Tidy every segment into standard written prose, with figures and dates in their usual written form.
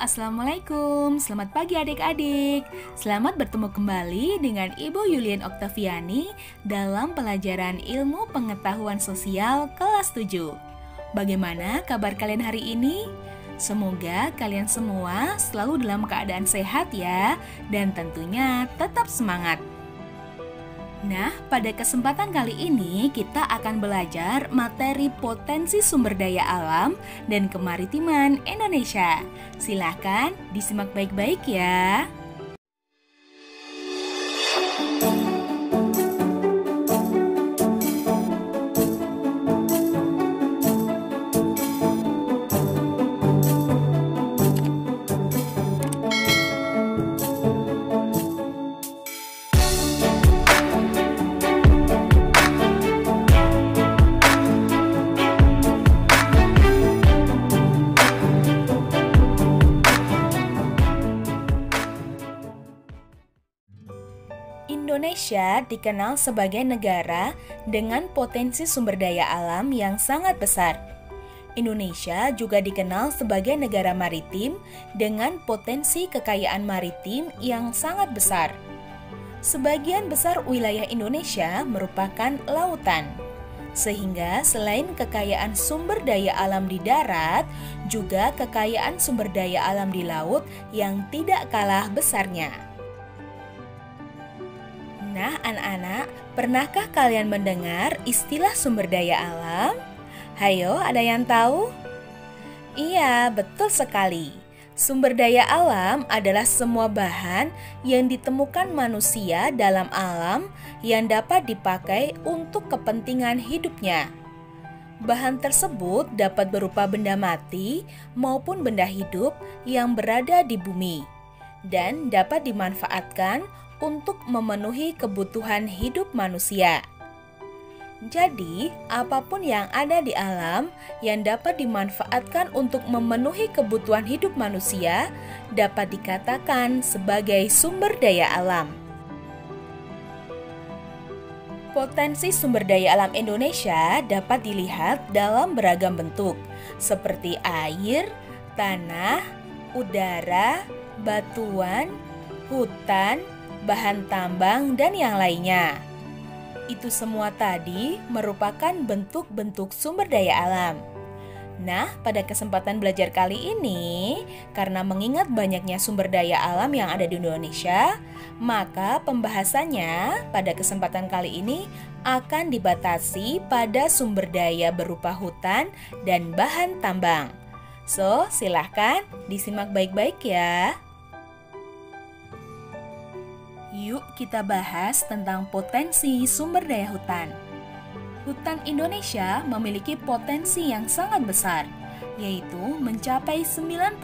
Assalamualaikum, selamat pagi adik-adik. Selamat bertemu kembali dengan Ibu Yulian Oktaviani dalam pelajaran Ilmu Pengetahuan Sosial kelas 7. Bagaimana kabar kalian hari ini? Semoga kalian semua selalu dalam keadaan sehat ya, dan tentunya tetap semangat. Nah, pada kesempatan kali ini kita akan belajar materi potensi sumber daya alam dan kemaritiman Indonesia. Silahkan disimak baik-baik ya. Indonesia dikenal sebagai negara dengan potensi sumber daya alam yang sangat besar. Indonesia juga dikenal sebagai negara maritim dengan potensi kekayaan maritim yang sangat besar. Sebagian besar wilayah Indonesia merupakan lautan, sehingga selain kekayaan sumber daya alam di darat, juga kekayaan sumber daya alam di laut yang tidak kalah besarnya. Nah, anak-anak, pernahkah kalian mendengar istilah sumber daya alam? Hayo, ada yang tahu? Iya, betul sekali. Sumber daya alam adalah semua bahan yang ditemukan manusia dalam alam yang dapat dipakai untuk kepentingan hidupnya. Bahan tersebut dapat berupa benda mati maupun benda hidup yang berada di bumi dan dapat dimanfaatkan untuk memenuhi kebutuhan hidup manusia. Jadi, apapun yang ada di alam yang dapat dimanfaatkan untuk memenuhi kebutuhan hidup manusia dapat dikatakan sebagai sumber daya alam. Potensi sumber daya alam Indonesia dapat dilihat dalam beragam bentuk, seperti air, tanah, udara, batuan, hutan, bahan tambang, dan yang lainnya. Itu semua tadi merupakan bentuk-bentuk sumber daya alam. Nah, pada kesempatan belajar kali ini, karena mengingat banyaknya sumber daya alam yang ada di Indonesia, maka pembahasannya pada kesempatan kali ini akan dibatasi pada sumber daya berupa hutan dan bahan tambang. So, silahkan disimak baik-baik ya. Yuk kita bahas tentang potensi sumber daya hutan. Hutan Indonesia memiliki potensi yang sangat besar, yaitu mencapai 99,6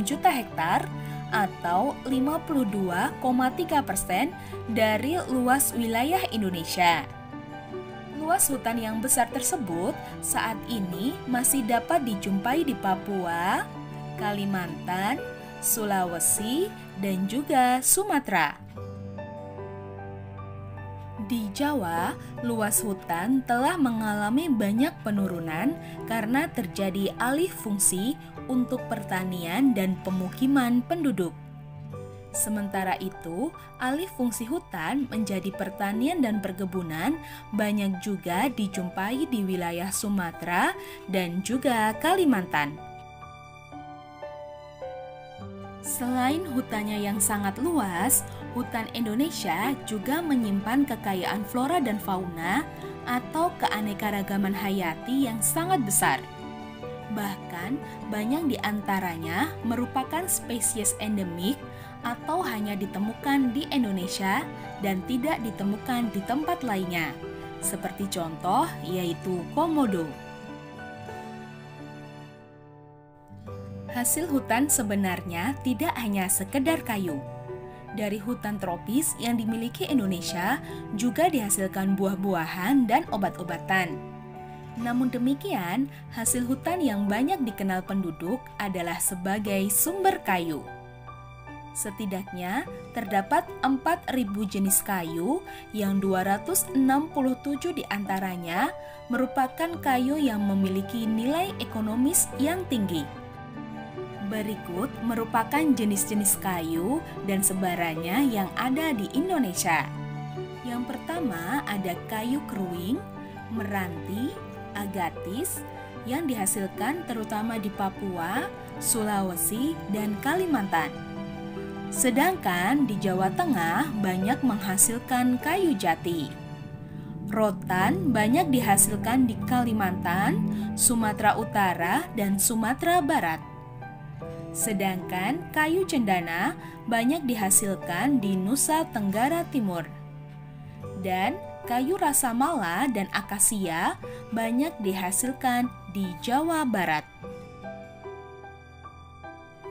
juta hektar atau 52,3% dari luas wilayah Indonesia. Luas hutan yang besar tersebut saat ini masih dapat dijumpai di Papua, Kalimantan, Sulawesi, dan juga Sumatera. Di Jawa, luas hutan telah mengalami banyak penurunan karena terjadi alih fungsi untuk pertanian dan pemukiman penduduk. Sementara itu, alih fungsi hutan menjadi pertanian dan perkebunan banyak juga dijumpai di wilayah Sumatera dan juga Kalimantan. Selain hutannya yang sangat luas, hutan Indonesia juga menyimpan kekayaan flora dan fauna atau keanekaragaman hayati yang sangat besar. Bahkan, banyak di antaranya merupakan spesies endemik atau hanya ditemukan di Indonesia dan tidak ditemukan di tempat lainnya, seperti contoh yaitu komodo. Hasil hutan sebenarnya tidak hanya sekedar kayu. Dari hutan tropis yang dimiliki Indonesia juga dihasilkan buah-buahan dan obat-obatan. Namun demikian, hasil hutan yang banyak dikenal penduduk adalah sebagai sumber kayu. Setidaknya terdapat 4.000 jenis kayu yang 267 diantaranya merupakan kayu yang memiliki nilai ekonomis yang tinggi. Berikut merupakan jenis-jenis kayu dan sebarannya yang ada di Indonesia. Yang pertama ada kayu keruing, meranti, agatis yang dihasilkan terutama di Papua, Sulawesi, dan Kalimantan. Sedangkan di Jawa Tengah banyak menghasilkan kayu jati. Rotan banyak dihasilkan di Kalimantan, Sumatera Utara, dan Sumatera Barat. Sedangkan kayu cendana banyak dihasilkan di Nusa Tenggara Timur. Dan kayu rasa mala dan akasia banyak dihasilkan di Jawa Barat.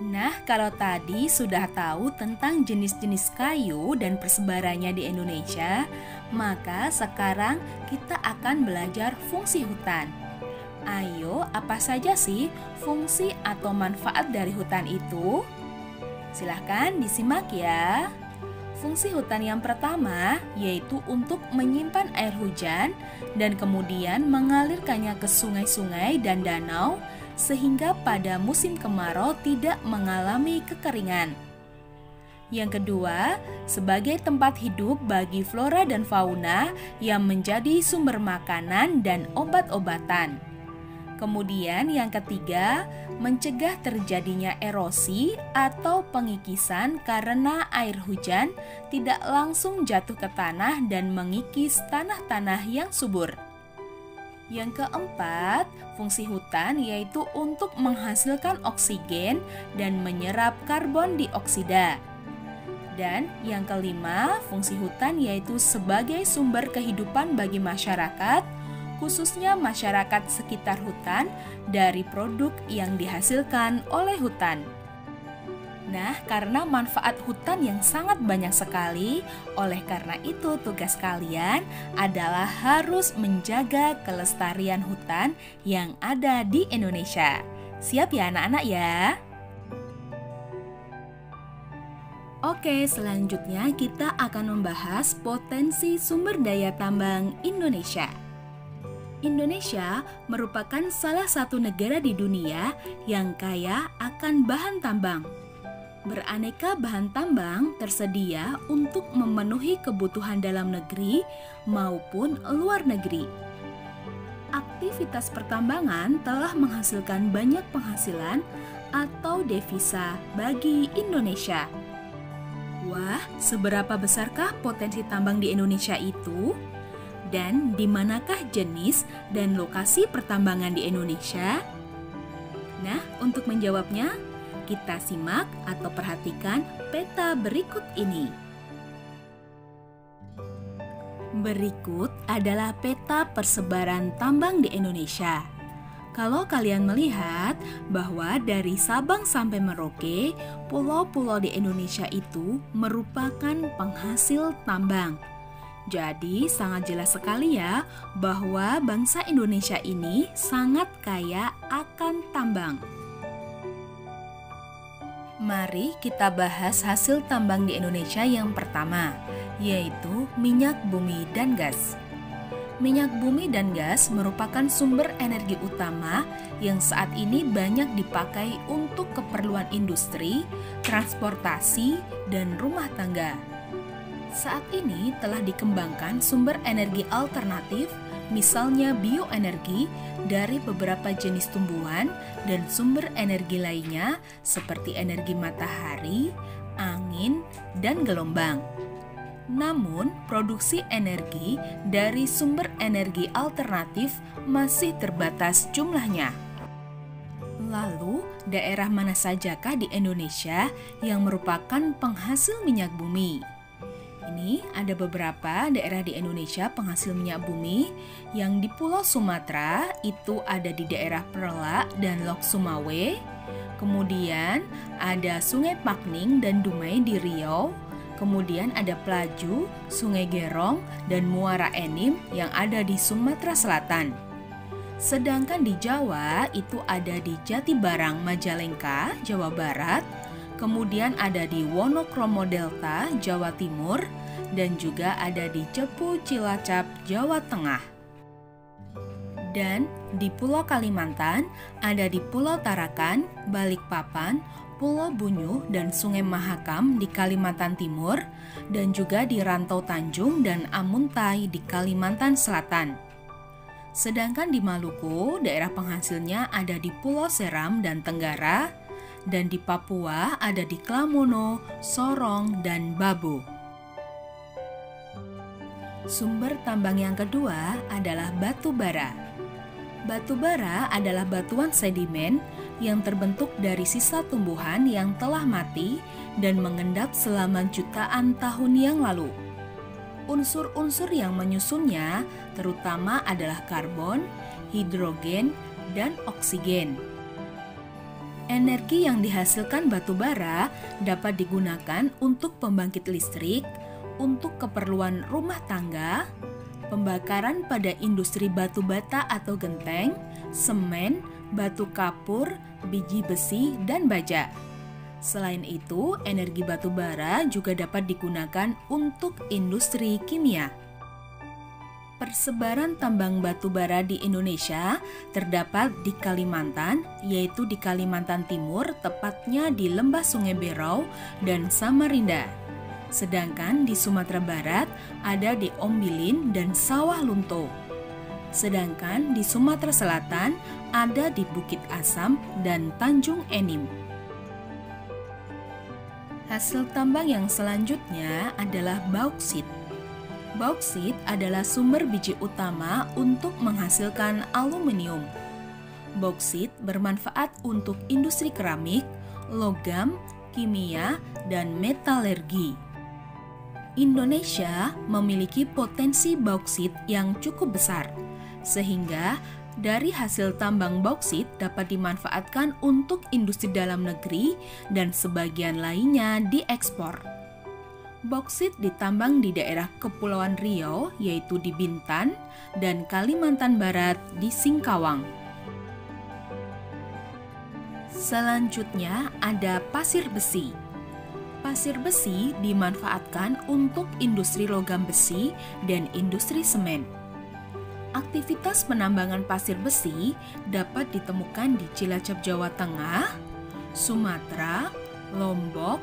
Nah, kalau tadi sudah tahu tentang jenis-jenis kayu dan persebarannya di Indonesia, maka sekarang kita akan belajar fungsi hutan. Ayo, apa saja sih fungsi atau manfaat dari hutan itu? Silahkan disimak ya. Fungsi hutan yang pertama yaitu untuk menyimpan air hujan dan kemudian mengalirkannya ke sungai-sungai dan danau sehingga pada musim kemarau tidak mengalami kekeringan. Yang kedua, sebagai tempat hidup bagi flora dan fauna yang menjadi sumber makanan dan obat-obatan. Kemudian yang ketiga, mencegah terjadinya erosi atau pengikisan karena air hujan tidak langsung jatuh ke tanah dan mengikis tanah-tanah yang subur. Yang keempat, fungsi hutan yaitu untuk menghasilkan oksigen dan menyerap karbon dioksida. Dan yang kelima, fungsi hutan yaitu sebagai sumber kehidupan bagi masyarakat, khususnya masyarakat sekitar hutan, dari produk yang dihasilkan oleh hutan. Nah, karena manfaat hutan yang sangat banyak sekali, oleh karena itu tugas kalian adalah harus menjaga kelestarian hutan yang ada di Indonesia. Siap ya anak-anak ya? Oke, selanjutnya kita akan membahas potensi sumber daya tambang Indonesia. Indonesia merupakan salah satu negara di dunia yang kaya akan bahan tambang. Beraneka bahan tambang tersedia untuk memenuhi kebutuhan dalam negeri maupun luar negeri. Aktivitas pertambangan telah menghasilkan banyak penghasilan atau devisa bagi Indonesia. Wah, seberapa besarkah potensi tambang di Indonesia itu? Dan di manakah jenis dan lokasi pertambangan di Indonesia? Nah, untuk menjawabnya, kita simak atau perhatikan peta berikut ini. Berikut adalah peta persebaran tambang di Indonesia. Kalau kalian melihat bahwa dari Sabang sampai Merauke, pulau-pulau di Indonesia itu merupakan penghasil tambang. Jadi sangat jelas sekali ya bahwa bangsa Indonesia ini sangat kaya akan tambang. Mari kita bahas hasil tambang di Indonesia yang pertama, yaitu minyak bumi dan gas. Minyak bumi dan gas merupakan sumber energi utama yang saat ini banyak dipakai untuk keperluan industri, transportasi, dan rumah tangga. Saat ini telah dikembangkan sumber energi alternatif, misalnya bioenergi, dari beberapa jenis tumbuhan dan sumber energi lainnya seperti energi matahari, angin, dan gelombang. Namun, produksi energi dari sumber energi alternatif masih terbatas jumlahnya. Lalu, daerah mana sajakah di Indonesia yang merupakan penghasil minyak bumi? Ini ada beberapa daerah di Indonesia penghasil minyak bumi. Yang di Pulau Sumatera itu ada di daerah Perla dan Lok Sumawe. Kemudian ada Sungai Pakning dan Dumai di Riau. Kemudian ada Pelaju, Sungai Gerong, dan Muara Enim yang ada di Sumatera Selatan. Sedangkan di Jawa itu ada di Jatibarang, Majalengka, Jawa Barat. Kemudian ada di Wonokromo Delta, Jawa Timur, dan juga ada di Cepu, Cilacap, Jawa Tengah. Dan Di Pulau Kalimantan, ada di Pulau Tarakan, Balikpapan, Pulau Bunyu, dan Sungai Mahakam di Kalimantan Timur, dan juga di Rantau Tanjung dan Amuntai di Kalimantan Selatan. Sedangkan di Maluku, daerah penghasilnya ada di Pulau Seram dan Tenggara, dan di Papua ada di Klamono, Sorong, dan Babo. Sumber tambang yang kedua adalah batu bara. Batu bara adalah batuan sedimen yang terbentuk dari sisa tumbuhan yang telah mati dan mengendap selama jutaan tahun yang lalu. Unsur-unsur yang menyusunnya terutama adalah karbon, hidrogen, dan oksigen. Energi yang dihasilkan batu bara dapat digunakan untuk pembangkit listrik, untuk keperluan rumah tangga, pembakaran pada industri batu bata atau genteng, semen, batu kapur, biji besi, dan baja. Selain itu, energi batu bara juga dapat digunakan untuk industri kimia. Persebaran tambang batu bara di Indonesia terdapat di Kalimantan, yaitu di Kalimantan Timur, tepatnya di Lembah Sungai Berau dan Samarinda. Sedangkan di Sumatera Barat ada di Ombilin dan Sawah Lunto. Sedangkan di Sumatera Selatan ada di Bukit Asam dan Tanjung Enim. Hasil tambang yang selanjutnya adalah bauksit. Bauksit adalah sumber biji utama untuk menghasilkan aluminium. Bauksit bermanfaat untuk industri keramik, logam, kimia, dan metalurgi. Indonesia memiliki potensi bauksit yang cukup besar, sehingga dari hasil tambang bauksit dapat dimanfaatkan untuk industri dalam negeri dan sebagian lainnya diekspor. Bauksit ditambang di daerah Kepulauan Riau, yaitu di Bintan, dan Kalimantan Barat di Singkawang. Selanjutnya ada pasir besi. Pasir besi dimanfaatkan untuk industri logam besi dan industri semen. Aktivitas penambangan pasir besi dapat ditemukan di Cilacap, Jawa Tengah, Sumatera, Lombok,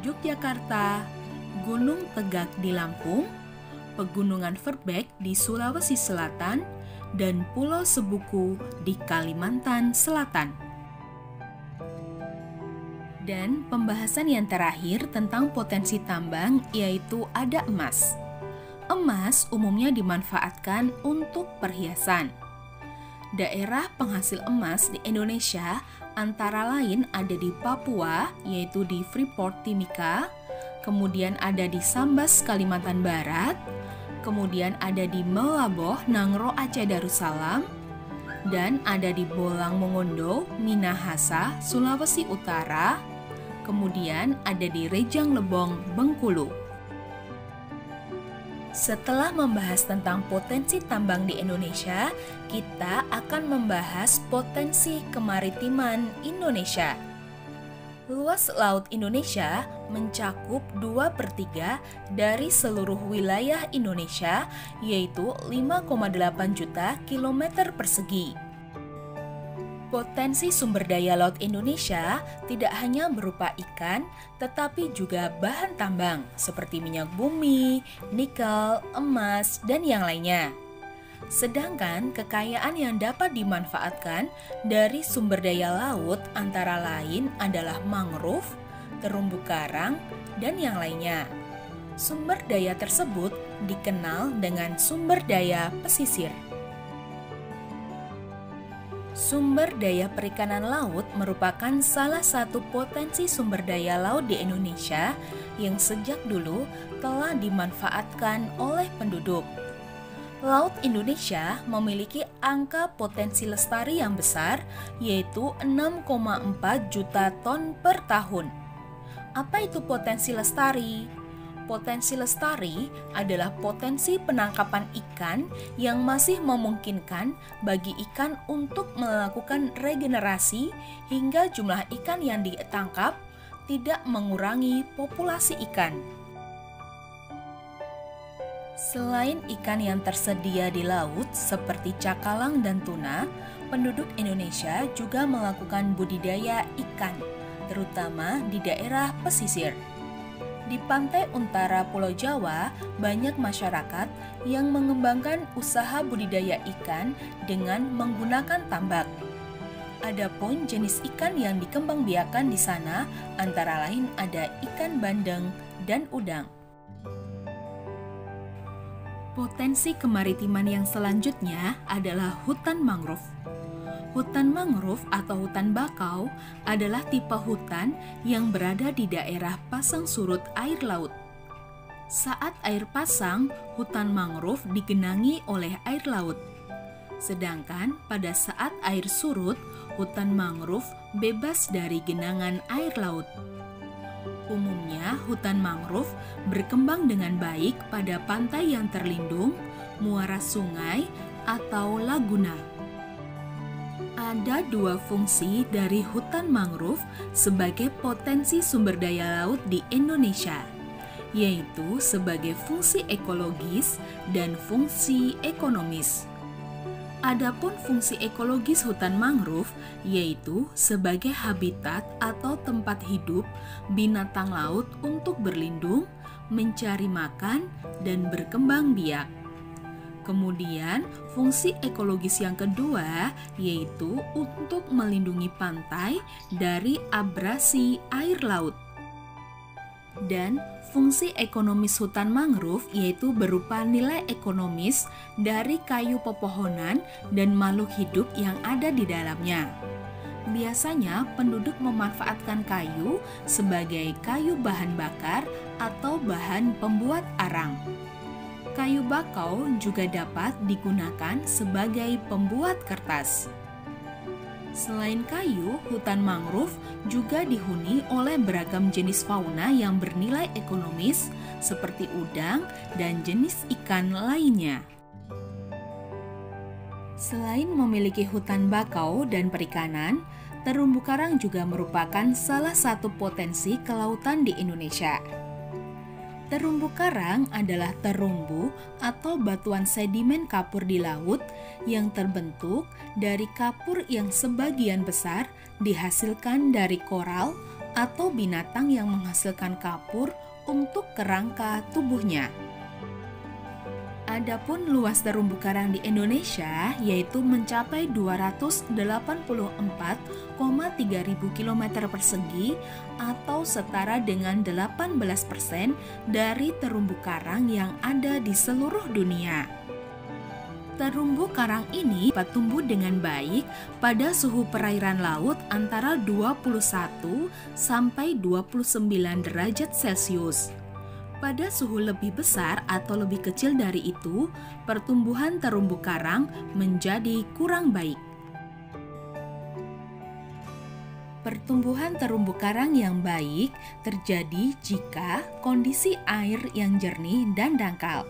Yogyakarta, Gunung Tegak di Lampung, Pegunungan Verbek di Sulawesi Selatan, dan Pulau Sebuku di Kalimantan Selatan. Dan pembahasan yang terakhir tentang potensi tambang yaitu ada emas. Emas umumnya dimanfaatkan untuk perhiasan. Daerah penghasil emas di Indonesia antara lain ada di Papua, yaitu di Freeport Timika, kemudian ada di Sambas, Kalimantan Barat, kemudian ada di Melaboh, Nangro, Aceh Darussalam, dan ada di Bolang Mongondo, Minahasa, Sulawesi Utara, kemudian ada di Rejang Lebong, Bengkulu. Setelah membahas tentang potensi tambang di Indonesia, kita akan membahas potensi kemaritiman Indonesia. Luas laut Indonesia mencakup 2/3 dari seluruh wilayah Indonesia, yaitu 5,8 juta kilometer persegi. Potensi sumber daya laut Indonesia tidak hanya berupa ikan, tetapi juga bahan tambang seperti minyak bumi, nikel, emas, dan yang lainnya. Sedangkan kekayaan yang dapat dimanfaatkan dari sumber daya laut antara lain adalah mangrove, terumbu karang, dan yang lainnya. Sumber daya tersebut dikenal dengan sumber daya pesisir. Sumber daya perikanan laut merupakan salah satu potensi sumber daya laut di Indonesia yang sejak dulu telah dimanfaatkan oleh penduduk. Laut Indonesia memiliki angka potensi lestari yang besar, yaitu 6,4 juta ton per tahun. Apa itu potensi lestari? Potensi lestari adalah potensi penangkapan ikan yang masih memungkinkan bagi ikan untuk melakukan regenerasi hingga jumlah ikan yang ditangkap tidak mengurangi populasi ikan. Selain ikan yang tersedia di laut seperti cakalang dan tuna, penduduk Indonesia juga melakukan budidaya ikan, terutama di daerah pesisir. Di pantai utara Pulau Jawa, banyak masyarakat yang mengembangkan usaha budidaya ikan dengan menggunakan tambak. Adapun jenis ikan yang dikembangbiakan di sana antara lain ada ikan bandeng dan udang. Potensi kemaritiman yang selanjutnya adalah hutan mangrove. Hutan mangrove atau hutan bakau adalah tipe hutan yang berada di daerah pasang surut air laut. Saat air pasang, hutan mangrove digenangi oleh air laut. Sedangkan pada saat air surut, hutan mangrove bebas dari genangan air laut. Umumnya, hutan mangrove berkembang dengan baik pada pantai yang terlindung, muara sungai, atau laguna. Ada dua fungsi dari hutan mangrove sebagai potensi sumber daya laut di Indonesia, yaitu sebagai fungsi ekologis dan fungsi ekonomis. Adapun fungsi ekologis hutan mangrove yaitu sebagai habitat atau tempat hidup binatang laut untuk berlindung, mencari makan, dan berkembang biak. Kemudian, fungsi ekologis yang kedua yaitu untuk melindungi pantai dari abrasi air laut. Dan fungsi ekonomis hutan mangrove yaitu berupa nilai ekonomis dari kayu pepohonan dan makhluk hidup yang ada di dalamnya. Biasanya penduduk memanfaatkan kayu sebagai kayu bahan bakar atau bahan pembuat arang. Kayu bakau juga dapat digunakan sebagai pembuat kertas. Selain kayu, hutan mangrove juga dihuni oleh beragam jenis fauna yang bernilai ekonomis seperti udang dan jenis ikan lainnya. Selain memiliki hutan bakau dan perikanan, terumbu karang juga merupakan salah satu potensi kelautan di Indonesia. Terumbu karang adalah terumbu atau batuan sedimen kapur di laut yang terbentuk dari kapur yang sebagian besar dihasilkan dari koral atau binatang yang menghasilkan kapur untuk kerangka tubuhnya. Adapun luas terumbu karang di Indonesia yaitu mencapai 284,3 km persegi atau setara dengan 18% dari terumbu karang yang ada di seluruh dunia. Terumbu karang ini dapat tumbuh dengan baik pada suhu perairan laut antara 21 sampai 29 derajat Celcius. Pada suhu lebih besar atau lebih kecil dari itu, pertumbuhan terumbu karang menjadi kurang baik. Pertumbuhan terumbu karang yang baik terjadi jika kondisi air yang jernih dan dangkal.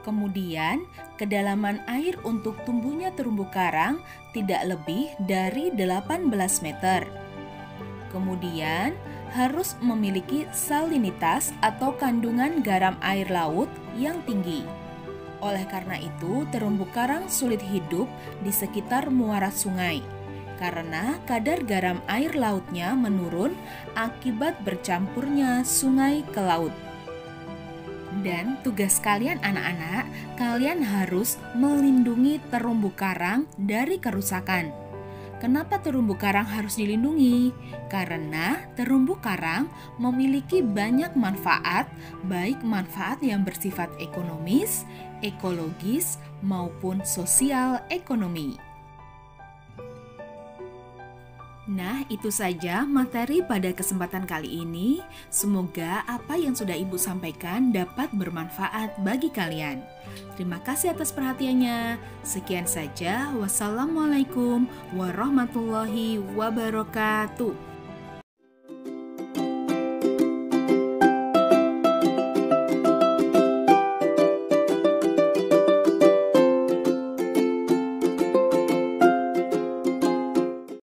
Kemudian, kedalaman air untuk tumbuhnya terumbu karang tidak lebih dari 18 meter. Kemudian, harus memiliki salinitas atau kandungan garam air laut yang tinggi. Oleh karena itu, terumbu karang sulit hidup di sekitar muara sungai karena kadar garam air lautnya menurun akibat bercampurnya sungai ke laut. Dan tugas kalian anak-anak, kalian harus melindungi terumbu karang dari kerusakan. Kenapa terumbu karang harus dilindungi? Karena terumbu karang memiliki banyak manfaat, baik manfaat yang bersifat ekonomis, ekologis, maupun sosial ekonomi. Nah, itu saja materi pada kesempatan kali ini. Semoga apa yang sudah Ibu sampaikan dapat bermanfaat bagi kalian. Terima kasih atas perhatiannya. Sekian saja. Wassalamualaikum warahmatullahi wabarakatuh.